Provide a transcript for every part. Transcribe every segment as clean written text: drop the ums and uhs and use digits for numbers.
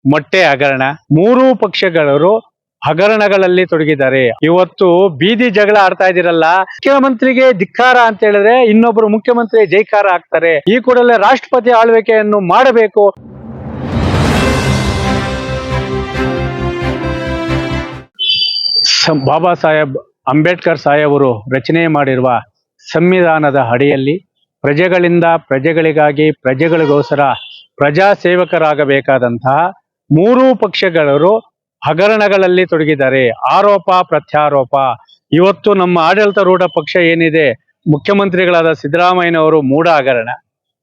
ಮೊಟ್ಟೆ ಹಗರಣ. ಮೂರೂ ಪಕ್ಷಗಳವರು ಹಗರಣಗಳಲ್ಲಿ ತೊಡಗಿದ್ದಾರೆ. ಇವತ್ತು ಬೀದಿ ಜಗಳ ಆಡ್ತಾ ಇದ್ದೀರಲ್ಲ, ಮುಖ್ಯಮಂತ್ರಿಗೆ ಧಿಕ್ಕಾರ ಅಂತ ಹೇಳಿದ್ರೆ ಇನ್ನೊಬ್ರು ಮುಖ್ಯಮಂತ್ರಿ ಜೈಕಾರ ಆಗ್ತಾರೆ. ಈ ಕೂಡಲೇ ರಾಷ್ಟ್ರಪತಿ ಆಳ್ವಿಕೆಯನ್ನು ಮಾಡಬೇಕು. ಬಾಬಾ ಸಾಹೇಬ್ ಅಂಬೇಡ್ಕರ್ ಸಾಹೇಬರು ರಚನೆ ಮಾಡಿರುವ ಸಂವಿಧಾನದ ಅಡಿಯಲ್ಲಿ ಪ್ರಜೆಗಳಿಂದ ಪ್ರಜೆಗಳಿಗಾಗಿ ಪ್ರಜೆಗಳಿಗೋಸ್ಕರ ಪ್ರಜಾ ಸೇವಕರಾಗಬೇಕಾದಂತಹ ಮೂರೂ ಪಕ್ಷಗಳವರು ಹಗರಣಗಳಲ್ಲಿ ತೊಡಗಿದ್ದಾರೆ. ಆರೋಪ ಪ್ರತ್ಯಾರೋಪ. ಇವತ್ತು ನಮ್ಮ ಆಡಳಿತಾರೂಢ ಪಕ್ಷ ಏನಿದೆ, ಮುಖ್ಯಮಂತ್ರಿಗಳಾದ ಸಿದ್ದರಾಮಯ್ಯನವರು ಮೂಢ ಹಗರಣ,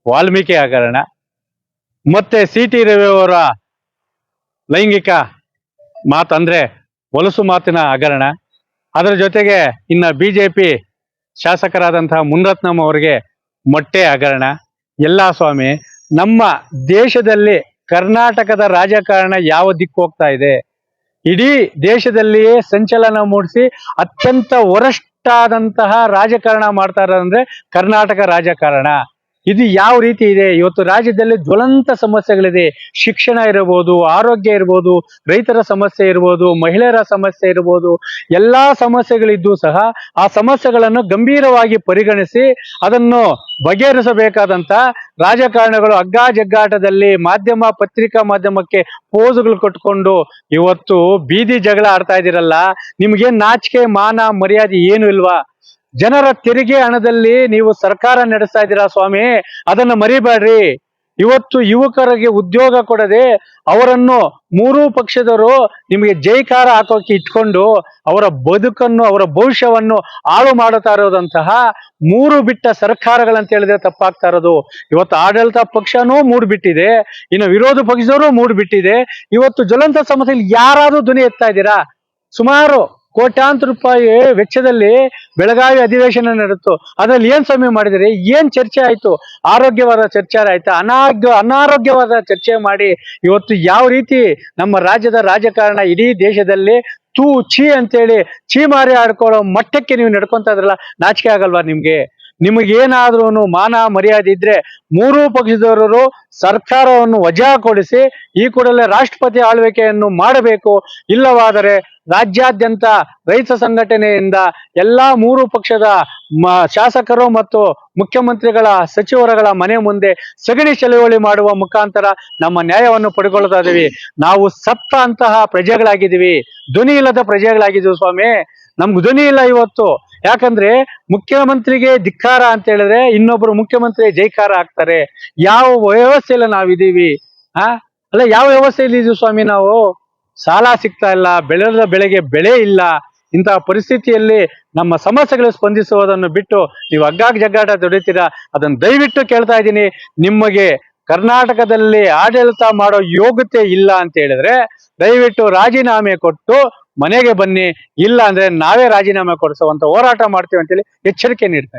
ವಾಲ್ಮೀಕಿ ಹಗರಣ, ಮತ್ತೆ ಸಿ.ಟಿ. ರವಿ ಅವರ ಲೈಂಗಿಕ ಮಾತಂದ್ರೆ ಹೊಲಸು ಮಾತಿನ ಹಗರಣ. ಅದರ ಜೊತೆಗೆ ಇನ್ನ ಬಿಜೆಪಿ ಶಾಸಕರಾದಂತಹ ಮುನಿರತ್ನಂ ಅವರಿಗೆ ಮೊಟ್ಟೆ ಹಗರಣ. ಎಲ್ಲ ಸ್ವಾಮಿ, ನಮ್ಮ ದೇಶದಲ್ಲಿ ಕರ್ನಾಟಕದ ರಾಜಕಾರಣ ಯಾವ ದಿಕ್ಕು ಹೋಗ್ತಾ ಇದೆ? ಇಡೀ ದೇಶದಲ್ಲಿಯೇ ಸಂಚಲನ ಮೂಡಿಸಿ ಅತ್ಯಂತ ವರಸ್ಟ್ ಆದಂತಹ ರಾಜಕಾರಣ ಮಾಡ್ತಾ ಇರೋದಂದ್ರೆ ಕರ್ನಾಟಕ ರಾಜಕಾರಣ. ಇದು ಯಾವ ರೀತಿ ಇದೆ? ಇವತ್ತು ರಾಜ್ಯದಲ್ಲಿ ಜ್ವಲಂತ ಸಮಸ್ಯೆಗಳಿದೆ. ಶಿಕ್ಷಣ ಇರಬಹುದು, ಆರೋಗ್ಯ ಇರ್ಬೋದು, ರೈತರ ಸಮಸ್ಯೆ ಇರ್ಬೋದು, ಮಹಿಳೆಯರ ಸಮಸ್ಯೆ ಇರ್ಬೋದು, ಎಲ್ಲಾ ಸಮಸ್ಯೆಗಳಿದ್ದು ಸಹ ಆ ಸಮಸ್ಯೆಗಳನ್ನು ಗಂಭೀರವಾಗಿ ಪರಿಗಣಿಸಿ ಅದನ್ನು ಬಗೆಹರಿಸಬೇಕಾದಂತ ರಾಜಕಾರಣಗಳು ಹಗ್ಗ ಜಗ್ಗಾಟದಲ್ಲಿ ಪತ್ರಿಕಾ ಮಾಧ್ಯಮಕ್ಕೆ ಪೋಸ್ಗಳು ಕಟ್ಕೊಂಡು ಇವತ್ತು ಬೀದಿ ಜಗಳ ಆಡ್ತಾ ಇದ್ದೀರಲ್ಲ, ನಿಮ್ಗೇನ್ ನಾಚಿಕೆ ಮಾನ ಮರ್ಯಾದೆ ಏನು ಇಲ್ವಾ? ಜನರ ತೆರಿಗೆ ಹಣದಲ್ಲಿ ನೀವು ಸರ್ಕಾರ ನಡೆಸ್ತಾ ಇದ್ದೀರಾ ಸ್ವಾಮಿ, ಅದನ್ನ ಮರಿಬೇಡ್ರಿ. ಇವತ್ತು ಯುವಕರಿಗೆ ಉದ್ಯೋಗ ಕೊಡದೆ ಅವರನ್ನು ಮೂರೂ ಪಕ್ಷದವರು ನಿಮಗೆ ಜೈಕಾರ ಹಾಕೋಕೆ ಇಟ್ಕೊಂಡು ಅವರ ಬದುಕನ್ನು, ಅವರ ಭವಿಷ್ಯವನ್ನು ಹಾಳು ಮಾಡುತ್ತಾ ಇರೋದಂತಹ ಮೂರು ಬಿಟ್ಟ ಸರ್ಕಾರಗಳಂತ ಹೇಳಿದ್ರೆ ತಪ್ಪಾಗ್ತಾ ಇರೋದು. ಇವತ್ತು ಆಡಳಿತ ಪಕ್ಷನೂ ಮೂಡ್ಬಿಟ್ಟಿದೆ, ಇನ್ನು ವಿರೋಧ ಪಕ್ಷದವರು ಮೂಡ್ಬಿಟ್ಟಿದೆ. ಇವತ್ತು ಜ್ವಲಂತ ಸಮಸ್ಯೆಯಲ್ಲಿ ಯಾರಾದ್ರೂ ಧ್ವನಿ ಎತ್ತಾ ಇದ್ದೀರಾ? ಸುಮಾರು ಕೋಟ್ಯಾಂತರ ರೂಪಾಯಿ ವೆಚ್ಚದಲ್ಲಿ ಬೆಳಗಾವಿ ಅಧಿವೇಶನ ನಡೆಯಿತು. ಅದ್ರಲ್ಲಿ ಏನ್ ಸಮಯ ಮಾಡಿದ್ರಿ? ಏನ್ ಚರ್ಚೆ ಆಯ್ತು? ಆರೋಗ್ಯವಾದ ಚರ್ಚೆ ಆಯ್ತಾ? ಅನಾರೋಗ್ಯವಾದ ಚರ್ಚೆ ಮಾಡಿ ಇವತ್ತು ಯಾವ ರೀತಿ ನಮ್ಮ ರಾಜ್ಯದ ರಾಜಕಾರಣ ಇಡೀ ದೇಶದಲ್ಲಿ ತೂ ಛೀ ಅಂತೇಳಿ ಛೀಮಾರಿ ಆಡ್ಕೊಳ್ಳೋ ಮಟ್ಟಕ್ಕೆ ನೀವು ನಡ್ಕೊಂತ ಇದ್ರಲ್ಲ, ನಾಚಿಕೆ ಆಗಲ್ವಾ ನಿಮ್ಗೆ? ನಿಮಗೇನಾದ್ರೂ ಮಾನ ಮರ್ಯಾದೆ ಇದ್ರೆ ಮೂರೂ ಪಕ್ಷದವರು ಸರ್ಕಾರವನ್ನು ವಜಾಗೊಳಿಸಿ ಈ ಕೂಡಲೇ ರಾಷ್ಟ್ರಪತಿ ಆಳ್ವಿಕೆಯನ್ನು ಮಾಡಬೇಕು. ಇಲ್ಲವಾದರೆ ರಾಜ್ಯಾದ್ಯಂತ ರೈತ ಸಂಘಟನೆಯಿಂದ ಎಲ್ಲಾ ಮೂರು ಪಕ್ಷದ ಶಾಸಕರು ಮತ್ತು ಮುಖ್ಯಮಂತ್ರಿಗಳ ಸಚಿವರುಗಳ ಮನೆ ಮುಂದೆ ಸಗಣಿ ಚಳವಳಿ ಮಾಡುವ ಮುಖಾಂತರ ನಮ್ಮ ನ್ಯಾಯವನ್ನು ಪಡ್ಕೊಳ್ತಾ ಇದೀವಿ. ನಾವು ಸತ್ತ ಅಂತಹ ಪ್ರಜೆಗಳಾಗಿದ್ದೀವಿ, ಧ್ವನಿ ಇಲ್ಲದ ಪ್ರಜೆಗಳಾಗಿದ್ದೀವಿ ಸ್ವಾಮಿ. ನಮ್ಗೆ ಧ್ವನಿ ಇಲ್ಲ ಇವತ್ತು. ಯಾಕಂದ್ರೆ ಮುಖ್ಯಮಂತ್ರಿಗೆ ಧಿಕ್ಕಾರ ಅಂತ ಹೇಳಿದ್ರೆ ಇನ್ನೊಬ್ರು ಮುಖ್ಯಮಂತ್ರಿ ಜೈಕಾರ ಆಗ್ತಾರೆ. ಯಾವ ವ್ಯವಸ್ಥೆಯಲ್ಲಿ ನಾವಿದೀವಿ? ಅಲ್ಲ, ಯಾವ ವ್ಯವಸ್ಥೆಯಲ್ಲಿ ಇದೀವಿ ಸ್ವಾಮಿ ನಾವು? ಸಾಲ ಸಿಗ್ತಾ ಇಲ್ಲ, ಬೆಳೆದ ಬೆಳೆಗೆ ಬೆಳೆ ಇಲ್ಲ. ಇಂತಹ ಪರಿಸ್ಥಿತಿಯಲ್ಲಿ ನಮ್ಮ ಸಮಸ್ಯೆಗಳು ಸ್ಪಂದಿಸುವುದನ್ನು ಬಿಟ್ಟು ನೀವು ಹಗ್ಗಾಗ್ ಜಗ್ಗಾಟ ದುಡಿತೀರಾ. ಅದನ್ನು ದಯವಿಟ್ಟು ಕೇಳ್ತಾ ಇದ್ದೀನಿ. ನಿಮಗೆ ಕರ್ನಾಟಕದಲ್ಲಿ ಆಡಳಿತ ಮಾಡೋ ಯೋಗ್ಯತೆ ಇಲ್ಲ ಅಂತ ಹೇಳಿದ್ರೆ ದಯವಿಟ್ಟು ರಾಜೀನಾಮೆ ಕೊಟ್ಟು ಮನೆಗೆ ಬನ್ನಿ. ಇಲ್ಲ ಅಂದ್ರೆ ನಾವೇ ರಾಜೀನಾಮೆ ಕೊಡಿಸುವಂತ ಹೋರಾಟ ಮಾಡ್ತೀವಿ ಅಂತೇಳಿ ಎಚ್ಚರಿಕೆ ನೀಡ್ತಾ